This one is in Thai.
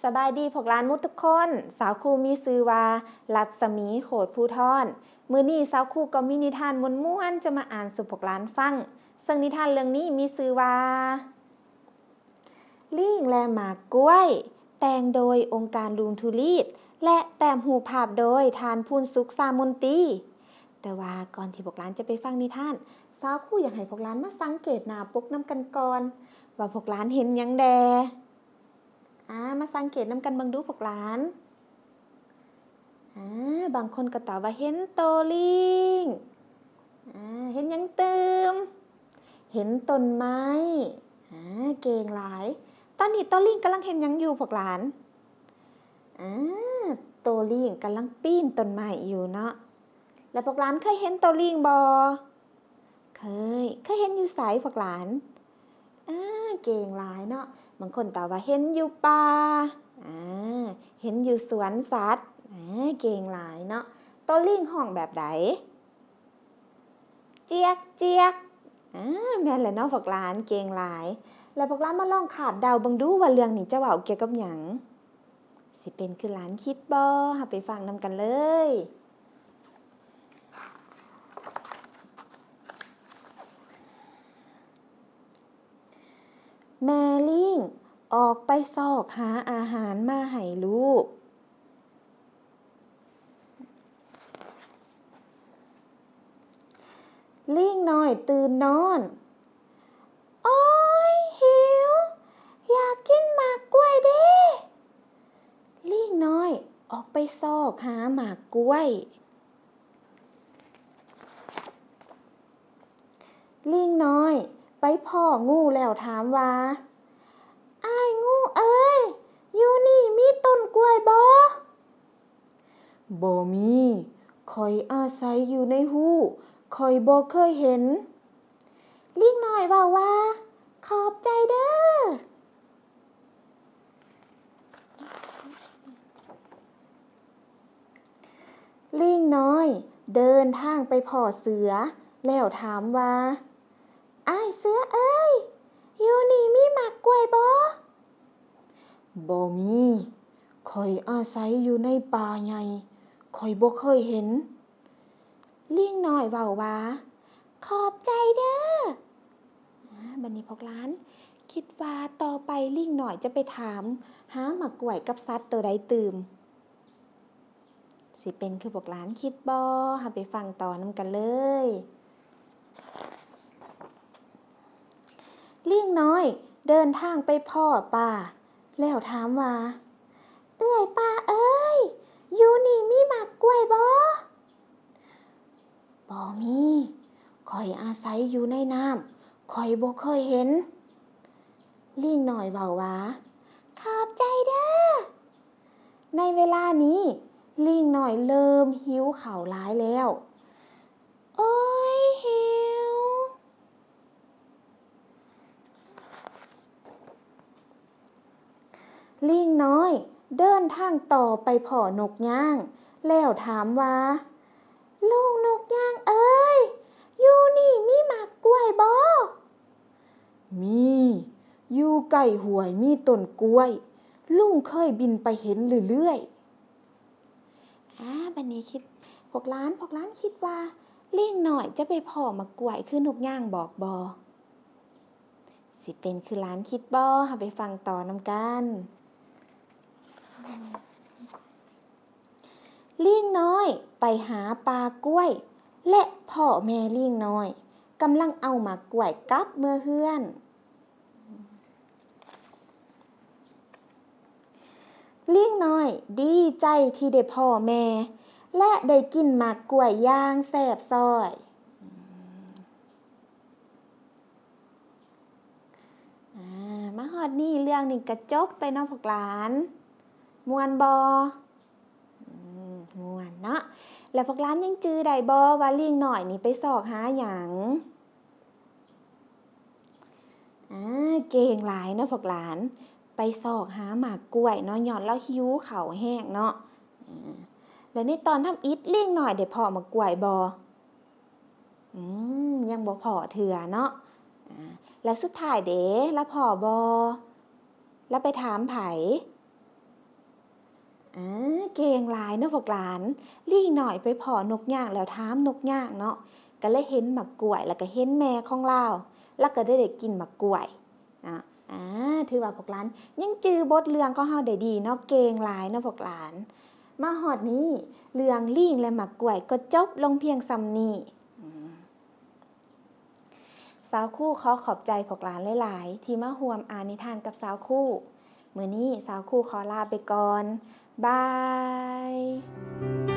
สบายดีพวกหลานหมุดทุกคนสาวครูมีชื่อว่ารัศมีโขดภูทรมื้อนี้สาวครูก็มีนิทานม่วนๆจะมาอ่านสู่พวกหลานฟังซึ่งนิทานเรื่องนี้มีชื่อว่าลิงและหมากกล้วยแต่งโดยองค์การลุงธุลีดและแต้มหูภาพโดยทานพูนสุขสามนตรีแต่ว่าก่อนที่พวกหลานจะไปฟังนิทานสาวครูอยากให้พวกหลานมาสังเกตหน้าปกนำกันก่อนว่าพวกหลานเห็นหยังแดมาสังเกตนำกันเบิ่งดูพวกหลานบางคนก็ตอบว่าเห็นโตลิงเห็นหยังตืมเห็นต้นไม้เก่งหลายตอนนี้โตลิงกำลังเห็นหยังอยู่พวกหลานโตลิงกำลังปีนต้นไม้อยู่เนาะแล้วพวกหลานเคยเห็นโตลิงบ่เคยเห็นอยู่ไสพวกหลานเก่งหลายเนาะบางคนตอบว่าเห็นอยู่ป่าเห็นอยู่สวนสัตว์เก่งหลายเนาะโตลิงห้องแบบใดเจี๊ยกเจี๊ยกแม่นแหละเนาะพวกหลานเก่งหลายแล้วพวกหลานมาลองคาดเดาเบิ่งดูว่าเรื่องนี้จะเว้าเกี่ยวกับหยังสิเป็นคือหลานคิดบ่เฮาไปฟังนำกันเลยแม่ลิงออกไปซอกหาอาหารมาให้ลูกลิงน้อยตื่นนอนโอ๊ยหิวอยากกินหมากกล้วยเด้ลิงน้อยออกไปซอกหาหมากกล้วยลิงน้อยไปพ่องูแล้วถามว่าอ้ายงูเอ้ยอยู่นี่มีต้นกล้วยบ่มีข้อยอาศัยอยู่ในหูข้อยบ่เคยเห็นลิงน้อยว่าขอบใจเด้อลิงน้อยเดินทางไปพ่อเสือแล้วถามว่าอ้ายเสือเอ้ยอยู่นี่มีหมากกล้วยบ่มีข้อยอาศัยอยู่ในป่าใหญ่ข้อยบ่เคยเห็นลิงน้อยเว้าว่าขอบใจเด้อบัดนี้พวกหลานคิดว่าต่อไปลิงน้อยจะไปถามหาหมากกล้วยกับสัตว์ตัวใดตื่มสิเป็นคือพวกหลานคิดบ่เฮาไปฟังต่อนำกันเลยลิงน้อยเดินทางไปพ่อป่าแล้วถามว่าเอ้ยป้าเอ้ยอยู่นี่มีหมากกล้วยบ่มีข้อยอาศัยอยู่ในน้ำข้อยบ่เคยเห็นลิงน้อยเว้าว่าขอบใจเด้อในเวลานี้ลิงน้อยเริ่มหิวข้าวหลายแล้วโอ้ยหิวลิงน้อยเดินทางต่อไปพ่อนกย่างแล้วถามว่าลูกนกย่างเอ้ยอยู่นี่มีหมากกล้วยบ่มีอยู่ใกล้ห้วยมีต้นกล้วยลุงเคยบินไปเห็นเรื่อยๆบัดนี้คิดพวกหลานคิดว่าลิงน้อยจะไปพ้อหมากกล้วยคือนกย่างบอกบ่สิเป็นคือหลานคิดบ่เฮาไปฟังต่อนำกันลิงน้อยไปหาปลากล้วยและพ่อแม่ลิงน้อยกำลังเอาหมากกล้วยกลับเมื่อเฮือนลิงน้อยดีใจที่ได้พ่อแม่และได้กินหมากกล้วยอย่างแซ่บซ้อยมาฮอดนี่เรื่องนี้ก็จบไปเนาะพวกหลานม่วนบ่ม่วนเนาะแล้วพวกหลานยังจื้อได้บ่ว่าลิงน้อยนี่ไปซอกหาหยังเก่งหลายเนาะพวกหลานไปซอกหาหมากกล้วยเนาะย้อนแล้วหิวข้าวแห้งเนาะแล้วในตอนทำอิฐลิงน้อยได้เพาะหมากกล้วยบ่ยังบ่พอเถื่อเนาะแล้วสุดท้ายเด้แล้วพอบ่แล้วไปถามไผ เก่งหลายเนาะพวกหลานลี่หน่อยไปพ้อนกย่างแล้วถามนกย่างเนาะก็เลยเห็นหมักกล้วยแล้วก็เห็นแม่ของเราแล้วก็ได้กินหมักกล้วยนะถือว่าพวกหลานยังจื้อบทเรื่องของเฮาได้ดีเนาะเก่งหลายเนาะพวกหลานมาฮอดนี้เรื่องลิงและหมักกล้วยก็จบลงเพียงส่ำนี้สาวคู่ขอขอบใจพวกหลานหลายๆที่มาร่วมอ่านนิทานกับสาวคู่มื้อนี้สาวคู่ขอลาไปก่อนบาย